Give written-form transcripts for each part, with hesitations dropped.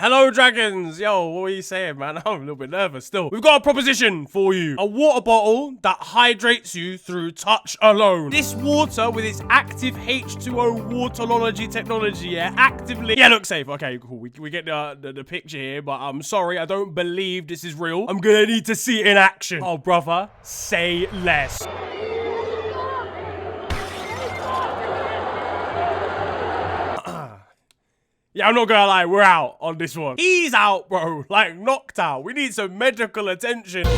Hello, dragons. Yo, what are you saying, man? I'm a little bit nervous still. We've got a proposition for you. A water bottle that hydrates you through touch alone. This water, with its active H2O waterology technology, actively... Yeah, look safe. Okay, cool. We get the picture here, but I'm sorry. I don't believe this is real. I'm gonna need to see it in action. Oh, brother, say less. Yeah, I'm not gonna lie, we're out on this one. He's out, bro. Like, knocked out. We need some medical attention.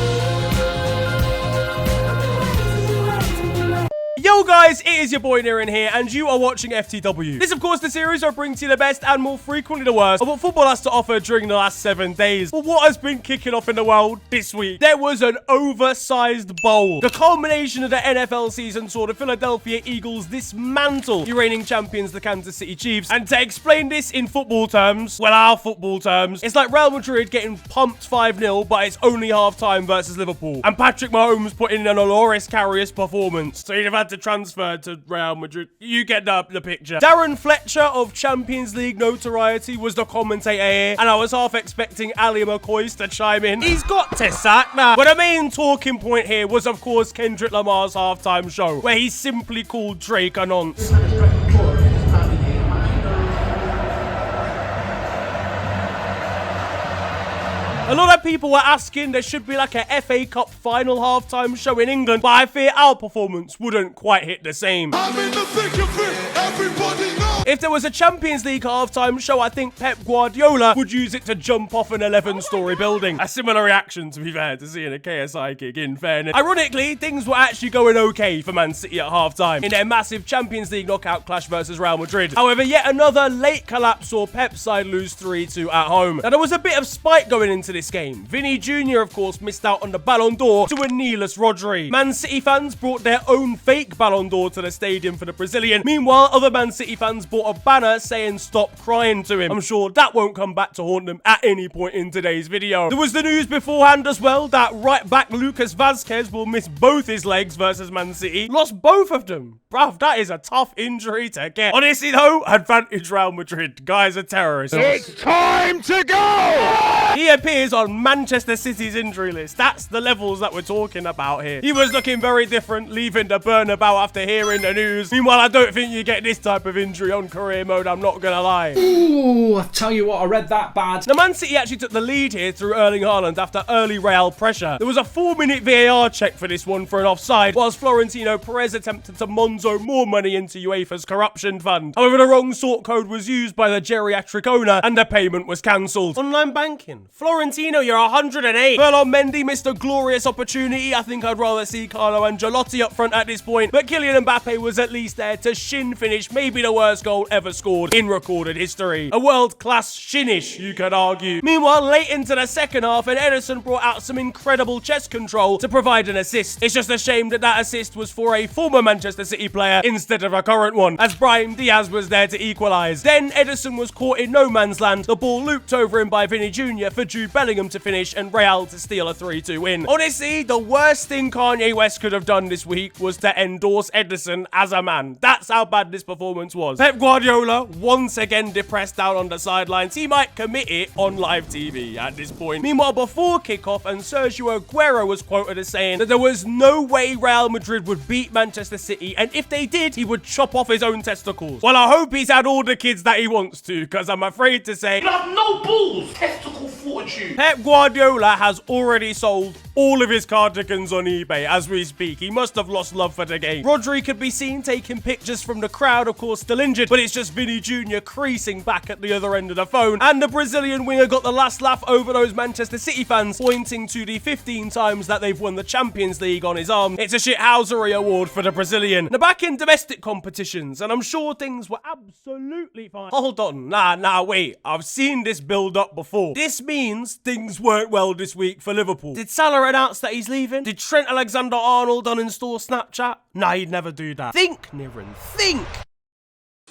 Yo guys, it is your boy Nirin here, and you are watching FTW. This, of course, the series where I bring to you the best and more frequently the worst of what football has to offer during the last 7 days. But what has been kicking off in the world this week? There was an oversized bowl. The culmination of the NFL season saw the Philadelphia Eagles dismantle the reigning champions, the Kansas City Chiefs. And to explain this in football terms, well, our football terms, it's like Real Madrid getting pumped 5-0, but it's only half-time versus Liverpool. And Patrick Mahomes put in an Aloris Karius performance. So he'd have had to transfer to Real Madrid. You get the picture. Darren Fletcher of Champions League notoriety was the commentator here, and I was half expecting Ali McCoy to chime in. He's got to sack now. But the main talking point here was, of course, Kendrick Lamar's halftime show, where he simply called Drake a nonce. A lot of people were asking there should be like a FA Cup final halftime show in England, but I fear our performance wouldn't quite hit the same. I'm in the thick of it, everybody knows. If there was a Champions League halftime show, I think Pep Guardiola would use it to jump off an 11-story building. A similar reaction, to be fair, to seeing a KSI kick, in fairness. Ironically, things were actually going okay for Man City at halftime in their massive Champions League knockout clash versus Real Madrid. However, yet another late collapse saw Pep's side lose 3-2 at home. Now, there was a bit of spite going into this game. Vinny Jr., of course, missed out on the Ballon d'Or to a kneeless Rodri. Man City fans brought their own fake Ballon d'Or to the stadium for the Brazilian. Meanwhile, other Man City fans bought a banner saying stop crying to him. I'm sure that won't come back to haunt them at any point in today's video. There was the news beforehand as well that right back Lucas Vazquez will miss both his legs versus Man City. Lost both of them. Bruv, that is a tough injury to get. Honestly though, advantage Real Madrid. Guys are terrorists. It's time to go! He appears on Manchester City's injury list. That's the levels that we're talking about here. He was looking very different, leaving the Bernabeu after hearing the news. Meanwhile, I don't think you get this type of injury on career mode, I'm not gonna lie. Ooh, I tell you what, I read that bad. Now, Man City actually took the lead here through Erling Haaland after early Real pressure. There was a 4-minute VAR check for this one for an offside, whilst Florentino Perez attempted to monzo more money into UEFA's corruption fund. However, the wrong sort code was used by the geriatric owner and the payment was cancelled. Online banking. Florentino, you're 108. Ferland Mendy missed a glorious opportunity. I think I'd rather see Carlo Ancelotti up front at this point, but Kylian Mbappe was at least there to shin finish maybe the worst goal ever scored in recorded history. A world-class shinish, you could argue. Meanwhile, late into the second half, and Ederson brought out some incredible chest control to provide an assist. It's just a shame that that assist was for a former Manchester City player instead of a current one, as Brahim Diaz was there to equalise. Then Ederson was caught in no man's land. The ball looped over him by Vinny Jr. for Jude Bellingham to finish and Real to steal a 3-2 win. Honestly, the worst thing Kanye West could have done this week was to endorse Ederson as a man. That's how bad this performance was. Pep Guardiola, once again depressed down on the sidelines. He might commit it on live TV at this point. Meanwhile, before kickoff, and Sergio Aguero was quoted as saying that there was no way Real Madrid would beat Manchester City, and if they did, he would chop off his own testicles. Well, I hope he's had all the kids that he wants to, because I'm afraid to say, you have no balls, testicle fortitude. Pep Guardiola has already sold all of his cardigans on eBay as we speak. He must have lost love for the game. Rodri could be seen taking pictures from the crowd, of course still injured, but it's just Vinny Jr. creasing back at the other end of the phone. And the Brazilian winger got the last laugh over those Manchester City fans, pointing to the 15 times that they've won the Champions League on his arm. It's a shithousery award for the Brazilian. Now, back in domestic competitions, and I'm sure things were absolutely fine. Hold on, nah, wait. I've seen this build up before. This means things weren't well this week for Liverpool. Did Salah announce that he's leaving? Did Trent Alexander-Arnold uninstall Snapchat? Nah, he'd never do that. Think, Nirin, think!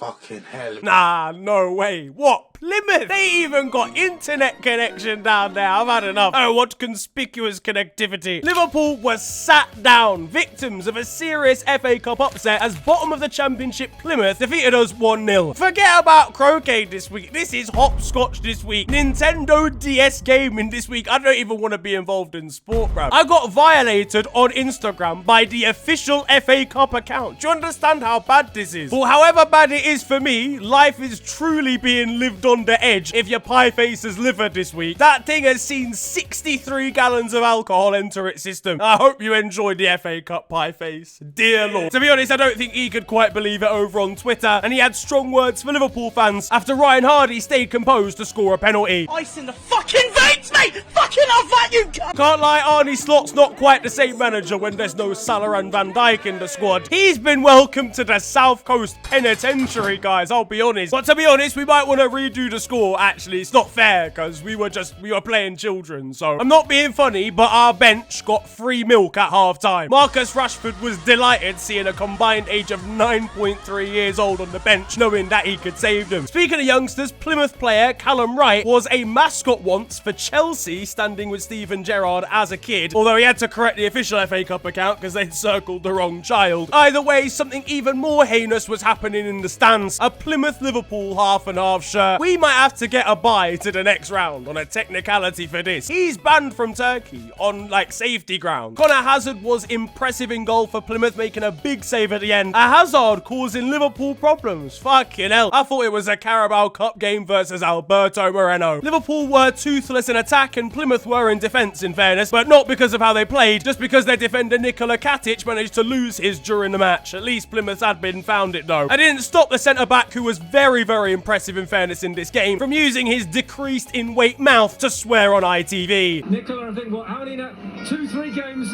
Fucking hell. Nah, no way. What? Plymouth? They even got internet connection down there. I've had enough. Oh, what conspicuous connectivity. Liverpool was sat down, victims of a serious FA Cup upset as bottom of the championship Plymouth defeated us 1-0. Forget about croquet this week. This is hopscotch this week. Nintendo DS gaming this week. I don't even want to be involved in sport, bro. I got violated on Instagram by the official FA Cup account. Do you understand how bad this is? Well, however bad it is for me, life is truly being lived on the edge if your pie face has livered this week. That thing has seen 63 gallons of alcohol enter its system. I hope you enjoyed the FA Cup, pie face. Dear Lord. To be honest, I don't think he could quite believe it over on Twitter, and he had strong words for Liverpool fans after Ryan Hardy stayed composed to score a penalty. Ice in the fucking veins, mate! Fucking off that, you cunt! Can't lie, Arnie Slot's not quite the same manager when there's no Salah and Van Dijk in the squad. He's been welcomed to the South Coast Penitentiary, guys, I'll be honest. But to be honest, we might want to redo the score. Actually, it's not fair because we were playing children. So I'm not being funny, but our bench got free milk at half-time. Marcus Rashford was delighted seeing a combined age of 9.3 years old on the bench, knowing that he could save them. Speaking of youngsters, Plymouth player Callum Wright was a mascot once for Chelsea, standing with Steven Gerrard as a kid, although he had to correct the official FA Cup account because they'd circled the wrong child. Either way, something even more heinous was happening in the stands. A Plymouth-Liverpool half-and-half shirt. We might have to get a bye to the next round on a technicality for this. He's banned from Turkey on, like, safety ground. Connor Hazard was impressive in goal for Plymouth, making a big save at the end. A Hazard causing Liverpool problems. Fucking hell. I thought it was a Carabao Cup game versus Alberto Moreno. Liverpool were toothless in attack and Plymouth were in defence, in fairness, but not because of how they played, just because their defender Nikola Katic managed to lose his during the match. At least Plymouth admin found it, though. I didn't stop the centre-back, who was very, very impressive in fairness in this game, from using his decreased in weight mouth to swear on ITV. Nicola, I think, what, how many now? 2-3 games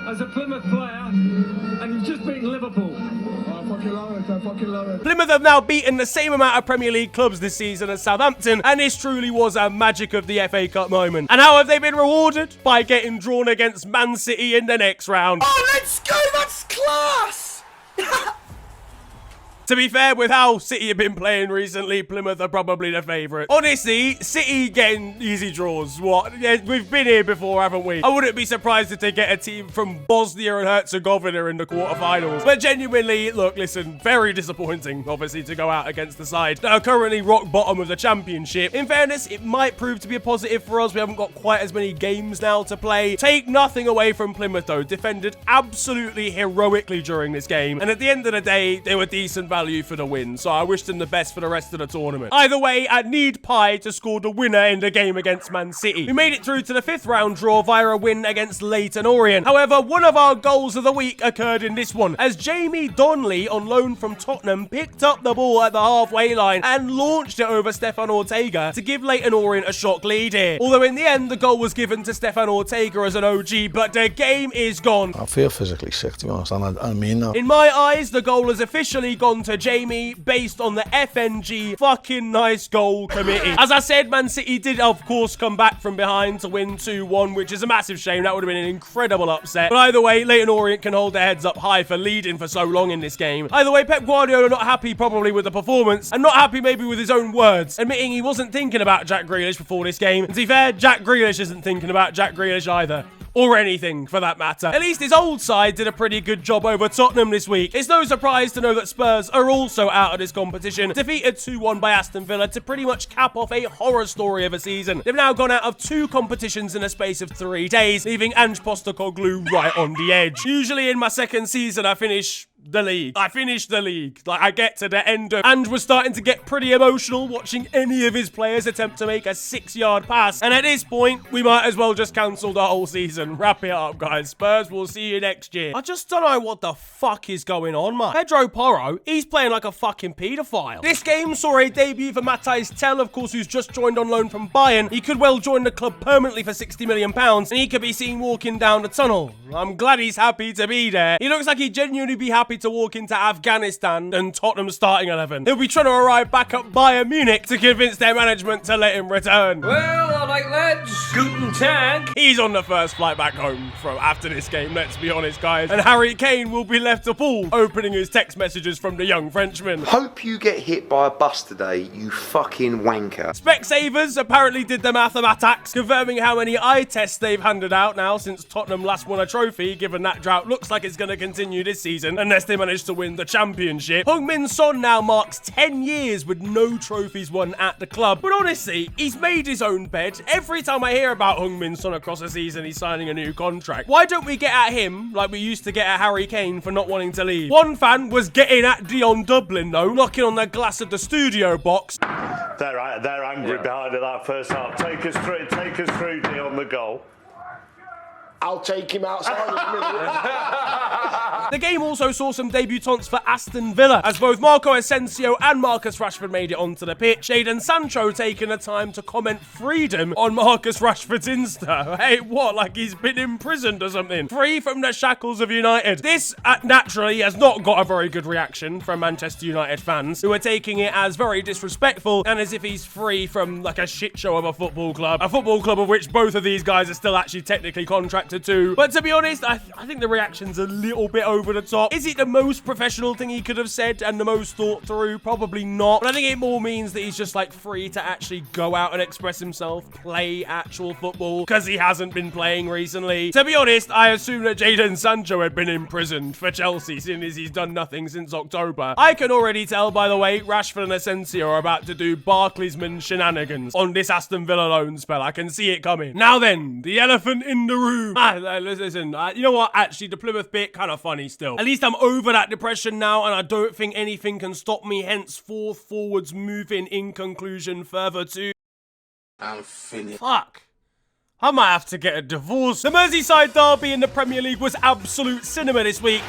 as a Plymouth player, and you've just beaten Liverpool. I fucking love it. Plymouth have now beaten the same amount of Premier League clubs this season as Southampton, and this truly was a magic of the FA Cup moment. And how have they been rewarded? By getting drawn against Man City in the next round. Oh, let's go! That's class! To be fair, with how City have been playing recently, Plymouth are probably the favourite. Honestly, City getting easy draws. What? Yeah, we've been here before, haven't we? I wouldn't be surprised if they get a team from Bosnia and Herzegovina in the quarterfinals. But genuinely, look, listen, very disappointing, obviously, to go out against the side that are currently rock bottom of the championship. In fairness, it might prove to be a positive for us. We haven't got quite as many games now to play. Take nothing away from Plymouth, though. Defended absolutely heroically during this game. And at the end of the day, they were decent value for the win, so I wish them the best for the rest of the tournament. Either way, I need Pie to score the winner in the game against Man City. We made it through to the 5th round draw via a win against Leyton Orient. However, one of our goals of the week occurred in this one, as Jamie Donnelly, on loan from Tottenham, picked up the ball at the halfway line and launched it over Stefan Ortega to give Leyton Orient a shock lead here. Although in the end, the goal was given to Stefan Ortega as an OG, but the game is gone. I feel physically sick, to be honest, and I mean that. In my eyes, the goal has officially gone to Jamie based on the FNG fucking nice goal committee. As I said, Man City did, of course, come back from behind to win 2-1, which is a massive shame. That would have been an incredible upset. But either way, Leyton Orient can hold their heads up high for leading for so long in this game. Either way, Pep Guardiola not happy probably with the performance, and not happy maybe with his own words, admitting he wasn't thinking about Jack Grealish before this game. And to be fair, Jack Grealish isn't thinking about Jack Grealish either. Or anything, for that matter. At least his old side did a pretty good job over Tottenham this week. It's no surprise to know that Spurs are also out of this competition, defeated 2-1 by Aston Villa to pretty much cap off a horror story of a season. They've now gone out of 2 competitions in a space of 3 days, leaving Ange Postecoglou right on the edge. Usually in my second season, I finish the league. I finished the league. Like, I get to the end of, and was starting to get pretty emotional watching any of his players attempt to make a 6-yard pass. And at this point, we might as well just cancel the whole season. Wrap it up, guys. Spurs, we'll see you next year. I just don't know what the fuck is going on, man. Pedro Porro, he's playing like a fucking paedophile. This game saw a debut for Matthijs Tel, of course, who's just joined on loan from Bayern. He could well join the club permanently for £60 million, and he could be seen walking down the tunnel. I'm glad he's happy to be there. He looks like he'd genuinely be happy happy to walk into Afghanistan than Tottenham starting 11. He'll be trying to arrive back at Bayern Munich to convince their management to let him return. Well, all right, lads. Guten Tag. He's on the first flight back home from after this game, let's be honest, guys. And Harry Kane will be left to Paul, opening his text messages from the young Frenchman. Hope you get hit by a bus today, you fucking wanker. Specsavers apparently did the mathematics, confirming how many eye tests they've handed out now since Tottenham last won a trophy, given that drought looks like it's going to continue this season, unless they manage to win the championship. Heung-min Son now marks 10 years with no trophies won at the club. But honestly, he's made his own bed. Every time I hear about Heung-min Son across a season, he's signing a new contract. Why don't we get at him like we used to get at Harry Kane for not wanting to leave? One fan was getting at Dion Dublin, though, knocking on the glass of the studio box. They're angry behind it that first half. Take us through, Dion, the goal. I'll take him outside in a minute. The game also saw some debutants for Aston Villa, as both Marco Asensio and Marcus Rashford made it onto the pitch. Jadon Sancho taking the time to comment freedom on Marcus Rashford's Insta. Hey, what, like he's been imprisoned or something? Free from the shackles of United. This, naturally, has not got a very good reaction from Manchester United fans, who are taking it as very disrespectful and as if he's free from, like, a shit show of a football club. A football club of which both of these guys are still actually technically contracted to. But to be honest, I think the reaction's a little bit over the top. Is it the most professional thing he could have said and the most thought through? Probably not. But I think it more means that he's just like free to actually go out and express himself, play actual football, because he hasn't been playing recently. To be honest, I assume that Jadon Sancho had been imprisoned for Chelsea, seeing as he's done nothing since October. I can already tell, by the way, Rashford and Asensio are about to do Barclaysman shenanigans on this Aston Villa loan spell. I can see it coming. Now then, the elephant in the room. Listen, you know what? Actually, the Plymouth bit, kind of funny still. At least I'm over that depression now, and I don't think anything can stop me henceforth forwards moving in conclusion further to... I'm finished. Fuck. I might have to get a divorce. The Merseyside derby in the Premier League was absolute cinema this week.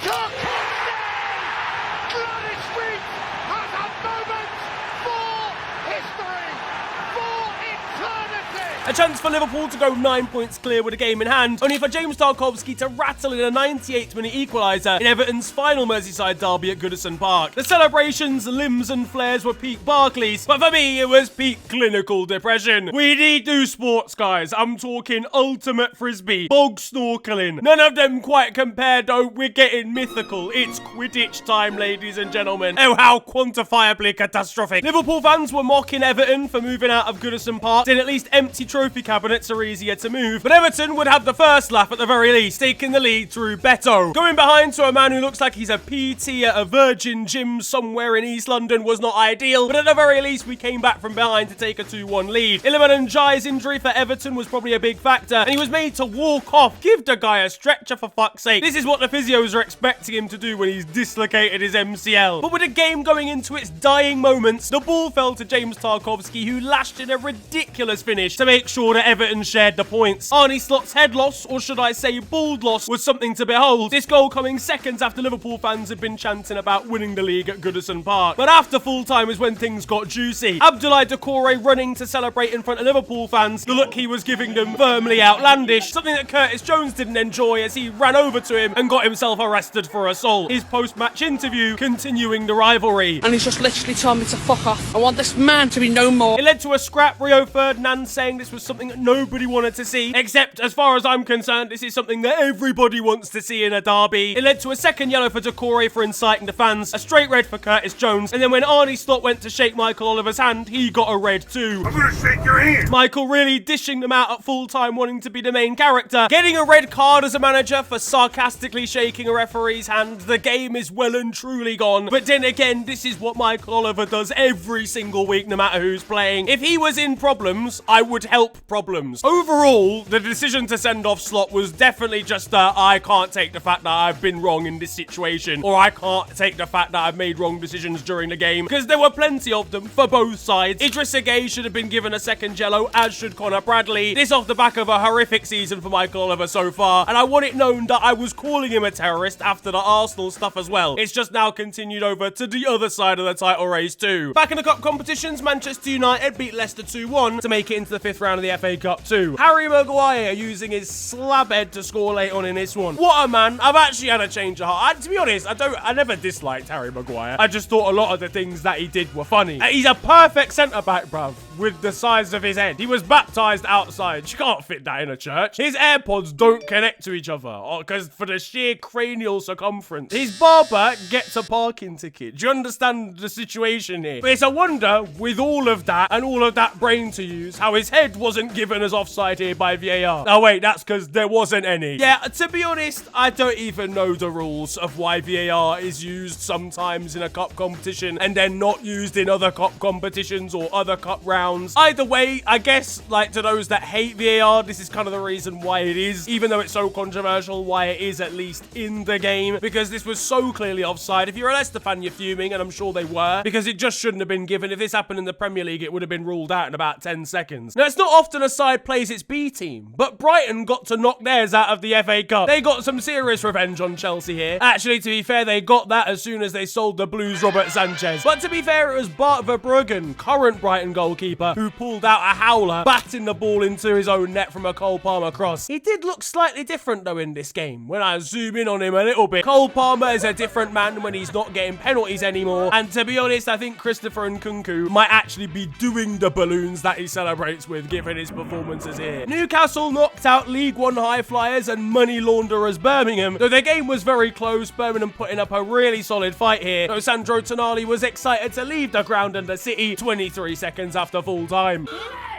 A chance for Liverpool to go 9 points clear with a game in hand, only for James Tarkowski to rattle in a 98th minute equaliser in Everton's final Merseyside derby at Goodison Park. The celebrations, limbs and flares were peak Barclays, but for me it was peak clinical depression. We need new sports, guys. I'm talking ultimate frisbee, bog snorkeling. None of them quite compare though, we're getting mythical. It's Quidditch time, ladies and gentlemen. Oh, how quantifiably catastrophic. Liverpool fans were mocking Everton for moving out of Goodison Park, saying at least empty trophy cabinets are easier to move, but Everton would have the first laugh at the very least, taking the lead through Beto. Going behind to a man who looks like he's a PT at a Virgin gym somewhere in East London was not ideal, but at the very least we came back from behind to take a 2-1 lead. Iliman Ndiaye's injury for Everton was probably a big factor, and he was made to walk off. Give the guy a stretcher for fuck's sake. This is what the physios are expecting him to do when he's dislocated his MCL. But with the game going into its dying moments, the ball fell to James Tarkowski, who lashed in a ridiculous finish to make sure that Everton shared the points. Arne Slot's head loss, or should I say bald loss, was something to behold. This goal coming seconds after Liverpool fans had been chanting about winning the league at Goodison Park. But after full time is when things got juicy. Abdoulaye Doucouré running to celebrate in front of Liverpool fans. The look he was giving them firmly outlandish, something that Curtis Jones didn't enjoy as he ran over to him and got himself arrested for assault. His post-match interview continuing the rivalry. And he's just literally told me to fuck off. I want this man to be no more. It led to a scrap, Rio Ferdinand saying this was something that nobody wanted to see, except as far as I'm concerned, this is something that everybody wants to see in a derby. It led to a second yellow for Doucouré for inciting the fans, a straight red for Curtis Jones, and then when Arne Slot went to shake Michael Oliver's hand, he got a red too. I'm gonna shake your hand! Michael really dishing them out at full time, wanting to be the main character, getting a red card as a manager for sarcastically shaking a referee's hand. The game is well and truly gone, but then again, this is what Michael Oliver does every single week, no matter who's playing. If he was in problems, I would help problems. Overall, the decision to send off Slot was definitely just I can't take the fact that I've been wrong in this situation, or I can't take the fact that I've made wrong decisions during the game, because there were plenty of them for both sides. Idrissa Gueye should have been given a second yellow, as should Connor Bradley. This off the back of a horrific season for Michael Oliver so far, and I want it known that I was calling him a terrorist after the Arsenal stuff as well. It's just now continued over to the other side of the title race too. Back in the cup competitions, Manchester United beat Leicester 2-1 to make it into the 5th round of the FA Cup too. Harry Maguire using his slab head to score late on in this one. What a man. I've actually had a change of heart. To be honest, I never disliked Harry Maguire. I just thought a lot of the things that he did were funny. He's a perfect centre-back, bruv, with the size of his head. He was baptised outside. You can't fit that in a church. His AirPods don't connect to each other because for the sheer cranial circumference. His barber gets a parking ticket. Do you understand the situation here? But it's a wonder, with all of that and all of that brain to use, how his head wasn't given as offside here by VAR. Oh wait, that's because there wasn't any. Yeah, to be honest, I don't even know the rules of why VAR is used sometimes in a cup competition and then not used in other cup competitions or other cup rounds. Either way, I guess, like, to those that hate VAR, this is kind of the reason why it is, even though it's so controversial, why it is at least in the game, because this was so clearly offside. If you're a Leicester fan, you're fuming, and I'm sure they were, because it just shouldn't have been given. If this happened in the Premier League, it would have been ruled out in about 10 seconds. Now, it's not often a side plays its B team, but Brighton got to knock theirs out of the FA Cup. They got some serious revenge on Chelsea here. Actually, to be fair, they got that as soon as they sold the Blues Robert Sanchez. But to be fair, it was Bart Verbruggen, current Brighton goalkeeper, who pulled out a howler, batting the ball into his own net from a Cole Palmer cross. He did look slightly different, though, in this game, when I zoom in on him a little bit. Cole Palmer is a different man when he's not getting penalties anymore. And to be honest, I think Christopher Nkunku might actually be doing the balloons that he celebrates with, given his performances here. Newcastle knocked out League One high flyers and money launderers Birmingham. Though the game was very close, Birmingham putting up a really solid fight here. Though Sandro Tonali was excited to leave the ground under City 23 seconds after full time.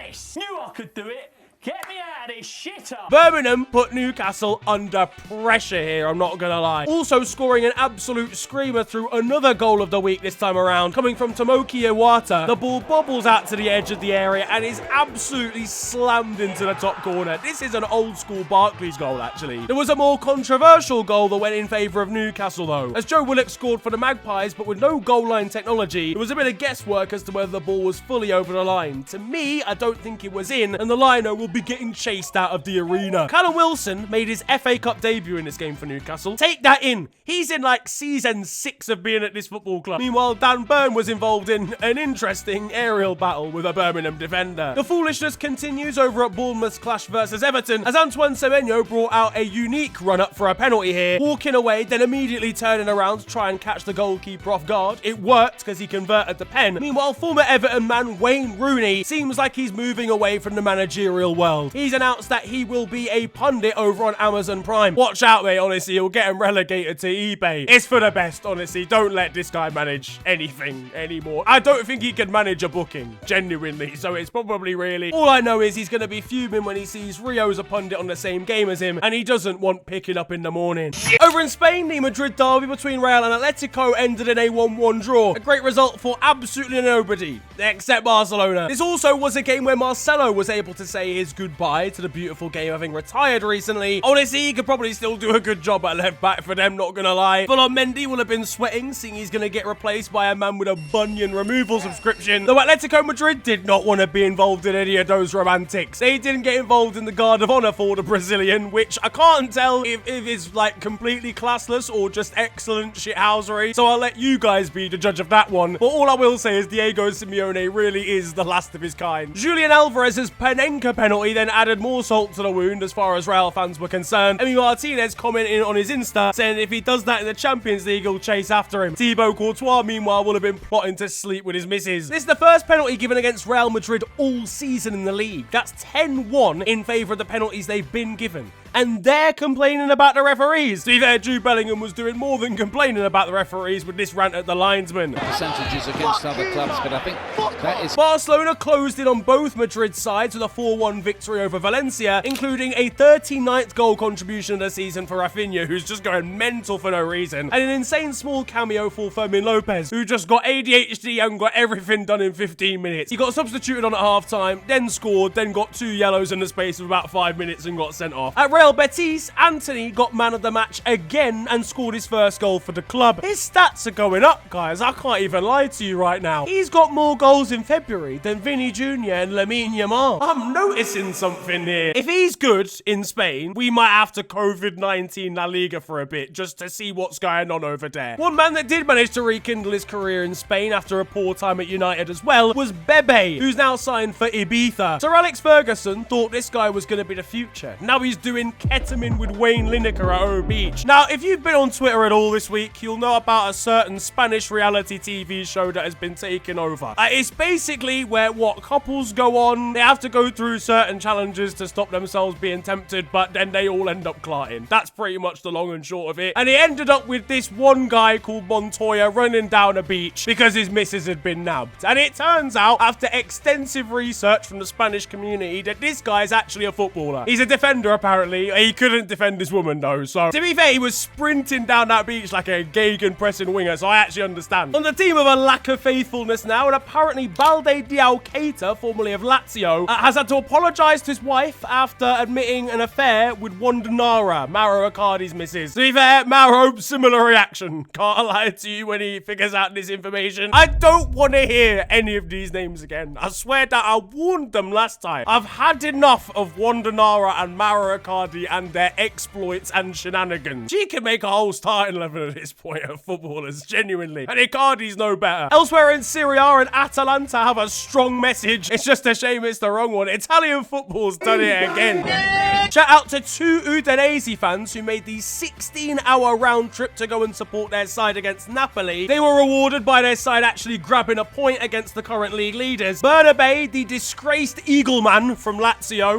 Nice! Knew I could do it. Get me out of this shit up. Birmingham put Newcastle under pressure here, I'm not gonna lie. Also scoring an absolute screamer through another goal of the week this time around, coming from Tomoki Iwata. The ball bobbles out to the edge of the area and is absolutely slammed into the top corner. This is an old school Barclays goal, actually. There was a more controversial goal that went in favour of Newcastle, though, as Joe Willock scored for the Magpies, but with no goal line technology. There was a bit of guesswork as to whether the ball was fully over the line. To me, I don't think it was in, and the liner will be getting chased out of the arena. Callum Wilson made his FA Cup debut in this game for Newcastle. Take that in. He's in like season 6 of being at this football club. Meanwhile, Dan Burn was involved in an interesting aerial battle with a Birmingham defender. The foolishness continues over at Bournemouth's clash versus Everton, as Antoine Semenyo brought out a unique run-up for a penalty here, walking away, then immediately turning around to try and catch the goalkeeper off guard. It worked because he converted the pen. Meanwhile, former Everton man Wayne Rooney seems like he's moving away from the managerial world. He's announced that he will be a pundit over on Amazon Prime. Watch out, mate, honestly, he'll get him relegated to eBay. It's for the best, honestly. Don't let this guy manage anything anymore. I don't think he can manage a booking, genuinely, so it's probably really... All I know is he's going to be fuming when he sees Rio's a pundit on the same game as him, and he doesn't want picking up in the morning. Over in Spain, the Madrid derby between Real and Atletico ended in a 1-1 draw. A great result for absolutely nobody, except Barcelona. This also was a game where Marcelo was able to say his goodbye to the beautiful game, having retired recently. Honestly, he could probably still do a good job at left back for them, not gonna lie. Full-on Mendy will have been sweating, seeing he's gonna get replaced by a man with a bunion removal subscription. Though Atletico Madrid did not want to be involved in any of those romantics. They didn't get involved in the Guard of Honor for the Brazilian, which I can't tell if it's like completely classless or just excellent shithousery, so I'll let you guys be the judge of that one. But all I will say is Diego Simeone really is the last of his kind. Julian Alvarez's Panenka penalty then added more salt to the wound as far as Real fans were concerned. Emi Martinez commenting on his Insta saying if he does that in the Champions League, he'll chase after him. Thibaut Courtois, meanwhile, will have been plotting to sleep with his missus. This is the first penalty given against Real Madrid all season in the league. That's 10-1 in favour of the penalties they've been given. And they're complaining about the referees. To be fair, Jude Bellingham was doing more than complaining about the referees with this rant at the linesman. Percentages against other clubs, but I think that is... Barcelona closed in on both Madrid sides with a 4-1 victory over Valencia, including a 39th goal contribution of the season for Rafinha, who's just going mental for no reason, and an insane small cameo for Fermin Lopez, who just got ADHD and got everything done in 15 minutes. He got substituted on at half-time, then scored, then got 2 yellows in the space of about 5 minutes and got sent off. At Real Real Betis, Anthony got man of the match again and scored his first goal for the club. His stats are going up, guys. I can't even lie to you right now. He's got more goals in February than Vinny Jr. and Lamine Yamal. I'm noticing something here. If he's good in Spain, we might have to COVID-19 La Liga for a bit just to see what's going on over there. One man that did manage to rekindle his career in Spain after a poor time at United as well was Bebe, who's now signed for Ibiza. Sir Alex Ferguson thought this guy was going to be the future. Now he's doing ketamine with Wayne Lineker at O Beach. Now, if you've been on Twitter at all this week, you'll know about a certain Spanish reality TV show that has been taken over. It's basically where couples go on, they have to go through certain challenges to stop themselves being tempted, but then they all end up clarting. That's pretty much the long and short of it. And he ended up with this one guy called Montoya running down a beach because his missus had been nabbed. And it turns out, after extensive research from the Spanish community, that this guy's actually a footballer. He's a defender, apparently. He couldn't defend his woman, though. So, to be fair, he was sprinting down that beach like a Gegenpressing winger, so I actually understand. On the team of a lack of faithfulness now, and apparently Balde Diao Keita, formerly of Lazio, has had to apologise to his wife after admitting an affair with Wanda Nara, Mauro Icardi's missus. To be fair, Mauro, similar reaction. Can't lie to you when he figures out this information. I don't want to hear any of these names again. I swear that I warned them last time. I've had enough of Wanda Nara and Mauro Icardi and their exploits and shenanigans. She can make a whole starting 11 at this point of footballers, genuinely. And Icardi's no better. Elsewhere in Serie A and Atalanta have a strong message. It's just a shame it's the wrong one. Italian football's done it again. Shout out to 2 Udinese fans who made the 16-hour round trip to go and support their side against Napoli. They were rewarded by their side actually grabbing a point against the current league leaders. Bernabe, the disgraced Eagle man from Lazio.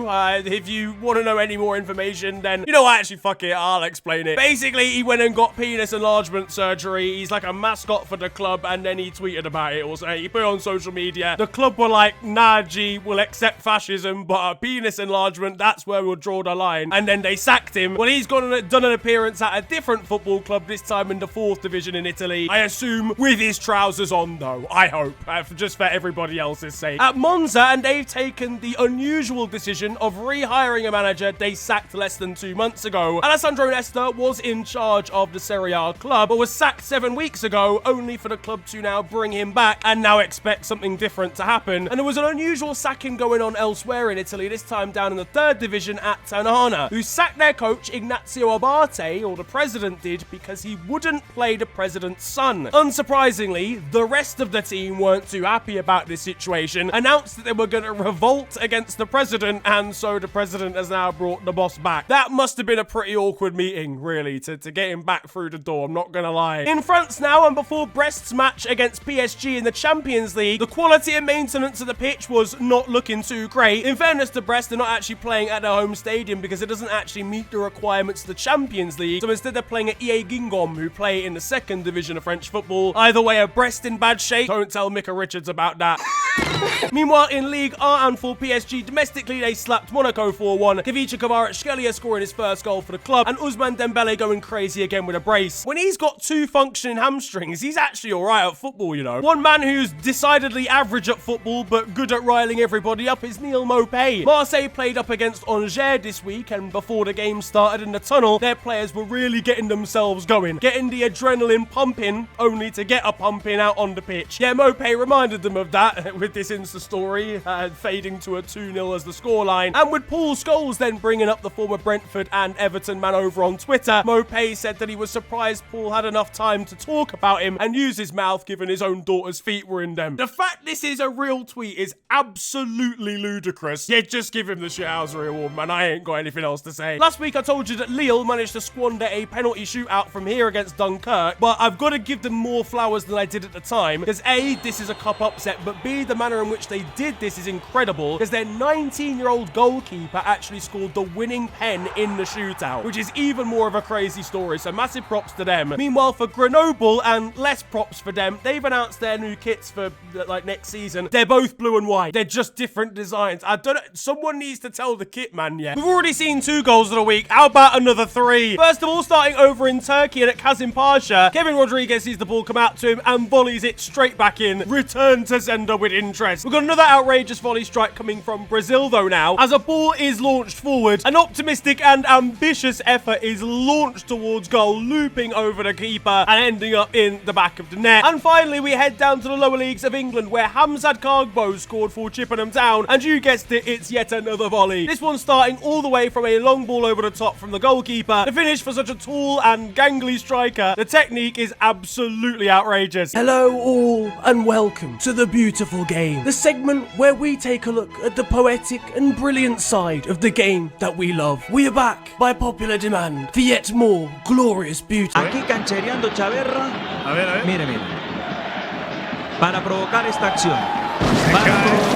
If you want to know any more information, then, you know what, actually, fuck it, I'll explain it. Basically, he went and got penis enlargement surgery. He's like a mascot for the club, and then he tweeted about it. Also, he put it on social media. The club were like, nah, G, we'll accept fascism, but a penis enlargement, that's where we'll draw the line. And then they sacked him. Well, he's done an appearance at a different football club, this time in the 4th division in Italy. I assume with his trousers on, though. I hope. Just for everybody else's sake. At Monza, and they've taken the unusual decision of rehiring a manager they sacked less than 2 months ago. Alessandro Nesta was in charge of the Serie A club, but was sacked 7 weeks ago, only for the club to now bring him back and now expect something different to happen. And there was an unusual sacking going on elsewhere in Italy, this time down in the 3rd division at Ternana, who sacked their coach Ignazio Abate, or the president did, because he wouldn't play the president's son. Unsurprisingly, the rest of the team weren't too happy about this situation, announced that they were going to revolt against the president, and so the president has now brought the boss back. That must have been a pretty awkward meeting, really, to get him back through the door, I'm not gonna lie. In France now, and before Brest's match against PSG in the Champions League, the quality and maintenance of the pitch was not looking too great. In fairness to Brest, they're not actually playing at their home stadium because it doesn't actually meet the requirements of the Champions League, so instead they're playing at EA Guingamp, who play in the 2nd division of French football. Either way, are Brest in bad shape? Don't tell Micah Richards about that. Meanwhile, in Ligue 1 and for PSG, domestically they slapped Monaco 4-1, Kavicha Kvaratskhelia scoring his first goal for the club, and Ousmane Dembele going crazy again with a brace. When he's got 2 functioning hamstrings, he's actually alright at football, you know. One man who's decidedly average at football, but good at riling everybody up is Neil Maupay. Marseille played up against Angers this week, and before the game started in the tunnel, their players were really getting themselves going, getting the adrenaline pumping, only to get a pumping out on the pitch. Yeah, Maupay reminded them of that with this Insta story, fading to a 2-0 as the scoreline. And with Paul Scholes then bringing up the former Brentford and Everton man over on Twitter, Maupay said that he was surprised Paul had enough time to talk about him and use his mouth given his own daughter's feet were in them. The fact this is a real tweet is absolutely ludicrous. Yeah, just give him the shithousery award, man. I ain't got anything else to say. Last week I told you that Lille managed to squander a penalty shootout from here against Dunkirk, but I've got to give them more flowers than I did at the time, because A, this is a cup upset, but B, the manner in which they did this is incredible, because their 19-year-old goalkeeper actually scored the winning pen in the shootout, which is even more of a crazy story, so massive props to them. Meanwhile, for Grenoble, and less props for them, they've announced their new kits for, like, next season. They're both blue and white. They're just different designs. I don't know, someone needs to tell the kit man yet. We've already seen 2 goals of the week. How about another 3? First of all, starting over in Turkey and at Kasimpasa, Kevin Rodriguez sees the ball come out to him and volleys it straight back in. Return to sender with interest. We've got another outrageous volley strike coming from Brazil, though, now, as a ball is launched forward, and not optimistic and ambitious effort is launched towards goal, looping over the keeper and ending up in the back of the net. And finally, we head down to the lower leagues of England, where Hamzat Kargbo scored for Chippenham Town, and you guessed it, it's yet another volley. This one starting all the way from a long ball over the top from the goalkeeper. The finish for such a tall and gangly striker. The technique is absolutely outrageous. Hello all, and welcome to The Beautiful Game, the segment where we take a look at the poetic and brilliant side of the game that we love. We are back by popular demand for yet more glorious beauty. Aquí canchereando Chaverra. A ver. Mire. Para provocar esta acción.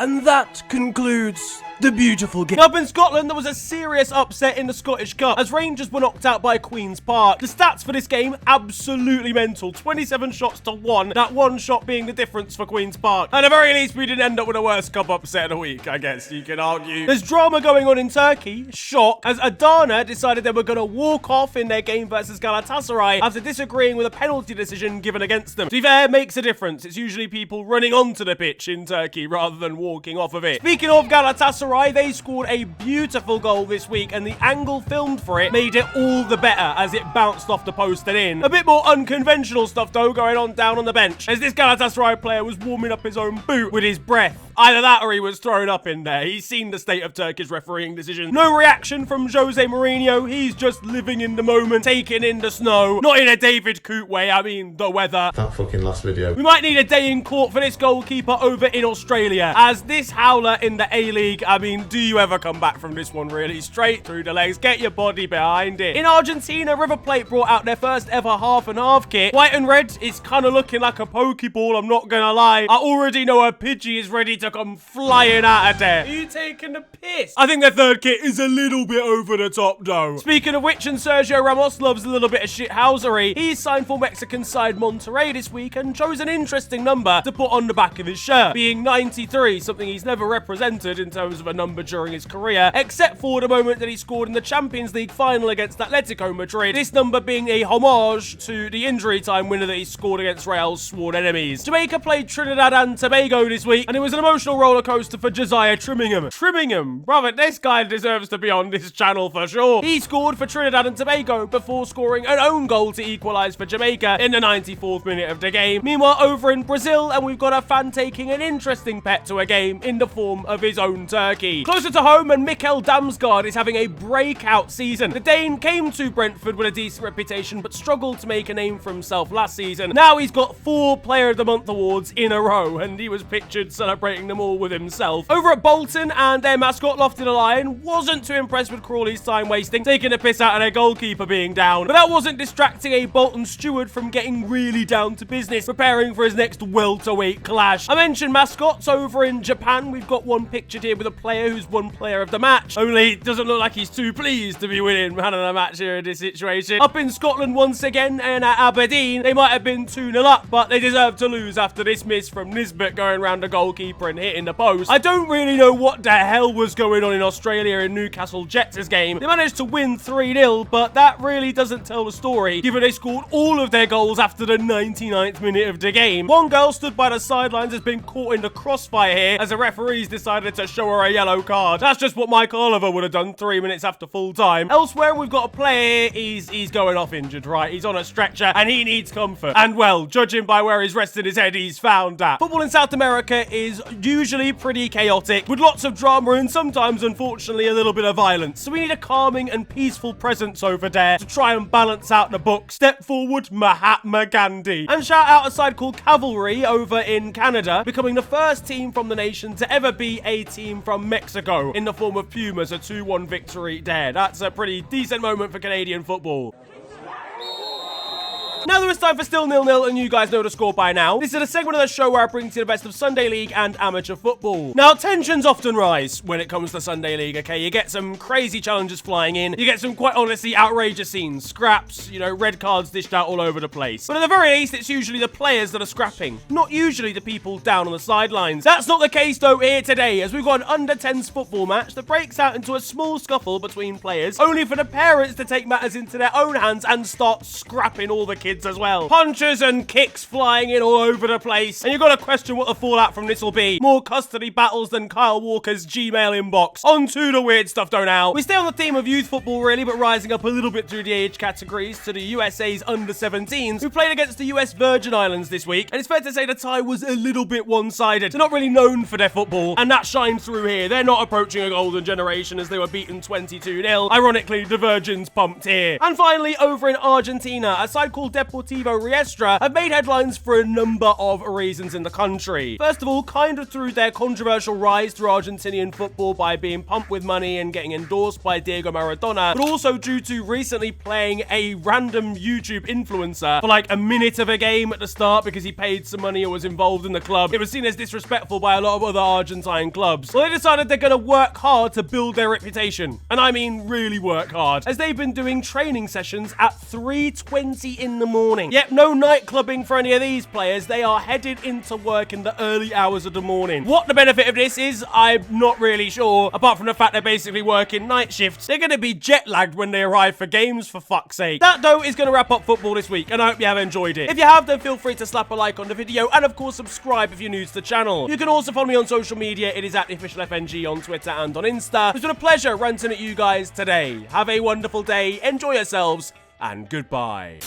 And that concludes The Beautiful Game. Up in Scotland, there was a serious upset in the Scottish Cup as Rangers were knocked out by Queen's Park. The stats for this game, absolutely mental. 27 shots to 1, that one shot being the difference for Queen's Park. At the very least, we didn't end up with the worst cup upset of the week, I guess you can argue. There's drama going on in Turkey, shock, as Adana decided they were going to walk off in their game versus Galatasaray after disagreeing with a penalty decision given against them. To be fair, makes a difference. It's usually people running onto the pitch in Turkey rather than walking off of it. Speaking of Galatasaray, they scored a beautiful goal this week, and the angle filmed for it made it all the better as it bounced off the post and in. A bit more unconventional stuff though going on down on the bench, as this Galatasaray player was warming up his own boot with his breath. Either that or he was thrown up in there. He's seen the state of Turkish refereeing decisions. No reaction from Jose Mourinho. He's just living in the moment, taking in the snow. Not in a David Coote way, I mean the weather. That fucking last video. We might need a day in court for this goalkeeper over in Australia, as this howler in the A-League, I mean, do you ever come back from this one really? Straight through the legs, get your body behind it. In Argentina, River Plate brought out their first ever half and half kit. White and red is kind of looking like a Pokeball, I'm not gonna lie. I already know a Pidgey is ready to come flying out of there. Are you taking the piss? I think their third kit is a little bit over the top though. Speaking of which, and Sergio Ramos loves a little bit of shithousery, he's signed for Mexican side Monterrey this week and chose an interesting number to put on the back of his shirt, being 93, something he's never represented in terms of a number during his career, except for the moment that he scored in the Champions League final against Atletico Madrid, this number being a homage to the injury time winner that he scored against Real's sworn enemies. Jamaica played Trinidad and Tobago this week, and it was an emotional roller coaster for Josiah Trimmingham. Brother, this guy deserves to be on this channel for sure. He scored for Trinidad and Tobago before scoring an own goal to equalise for Jamaica in the 94th minute of the game. Meanwhile, over in Brazil, and we've got a fan taking an interesting pet to a game in the form of his own turkey. Closer to home, and Mikkel Damsgaard is having a breakout season. The Dane came to Brentford with a decent reputation, but struggled to make a name for himself last season. Now he's got 4 Player of the Month awards in a row, and he was pictured celebrating them all with himself. Over at Bolton, and their mascot Lofty the Lion wasn't too impressed with Crawley's time wasting, taking a piss out of their goalkeeper being down. But that wasn't distracting a Bolton steward from getting really down to business, preparing for his next welterweight clash. I mentioned mascots. Over in Japan, we've got one pictured here with a player who's won Player of the Match, only it doesn't look like he's too pleased to be winning Man of the Match here in this situation. Up in Scotland once again, and at Aberdeen, they might have been 2-0 up, but they deserve to lose after this miss from Nisbet going around the goalkeeper and hitting the post. I don't really know what the hell was going on in Australia in Newcastle Jets' game. They managed to win 3-0, but that really doesn't tell the story, given they scored all of their goals after the 99th minute of the game. One girl stood by the sidelines has been caught in the crossfire here as the referees decided to show her a yellow card. That's just what Mike Oliver would have done 3 minutes after full time. Elsewhere, we've got a player here. He's going off injured, right? He's on a stretcher and he needs comfort. And well, judging by where he's rested his head, he's found that. Football in South America is usually pretty chaotic, with lots of drama and sometimes, unfortunately, a little bit of violence. So we need a calming and peaceful presence over there to try and balance out the book. Step forward, Mahatma Gandhi. And shout out a side called Cavalry over in Canada, becoming the first team from the nation to ever be a team from Mexico in the form of Pumas, a 2-1 victory there. That's a pretty decent moment for Canadian football. Now there is time for Still 0-0, and you guys know the score by now. This is a segment of the show where I bring to you the best of Sunday League and amateur football. Now, tensions often rise when it comes to Sunday League, okay? You get some crazy challenges flying in. You get some, quite honestly, outrageous scenes. Scraps, you know, red cards dished out all over the place. But at the very least, it's usually the players that are scrapping, not usually the people down on the sidelines. That's not the case, though, here today, as we've got an under-10s football match that breaks out into a small scuffle between players, only for the parents to take matters into their own hands and start scrapping all the kids kids as well. Punches and kicks flying in all over the place. And you've got to question what the fallout from this will be. More custody battles than Kyle Walker's Gmail inbox. On to the weird stuff though now. We stay on the theme of youth football really, but rising up a little bit through the age categories to the USA's under-17s, who played against the US Virgin Islands this week. And it's fair to say the tie was a little bit one-sided. They're not really known for their football, and that shines through here. They're not approaching a golden generation as they were beaten 22-0. Ironically, the Virgins pumped here. And finally, over in Argentina, a side called Deportivo Riestra have made headlines for a number of reasons in the country. First of all, kind of through their controversial rise through Argentinian football by being pumped with money and getting endorsed by Diego Maradona, but also due to recently playing a random YouTube influencer for like a minute of a game at the start because he paid some money or was involved in the club. It was seen as disrespectful by a lot of other Argentine clubs. Well, they decided they're going to work hard to build their reputation. And I mean really work hard, as they've been doing training sessions at 3:20 in the morning. Yep, no night clubbing for any of these players. They are headed into work in the early hours of the morning. What the benefit of this is, I'm not really sure, apart from the fact they're basically working night shifts. They're going to be jet lagged when they arrive for games, for fuck's sake. That though is going to wrap up football this week, and I hope you have enjoyed it. If you have, then feel free to slap a like on the video, and of course subscribe if you're new to the channel. You can also follow me on social media. It is at @officialfng on Twitter and on Insta. It's been a pleasure ranting at you guys today. Have a wonderful day, enjoy yourselves, and goodbye.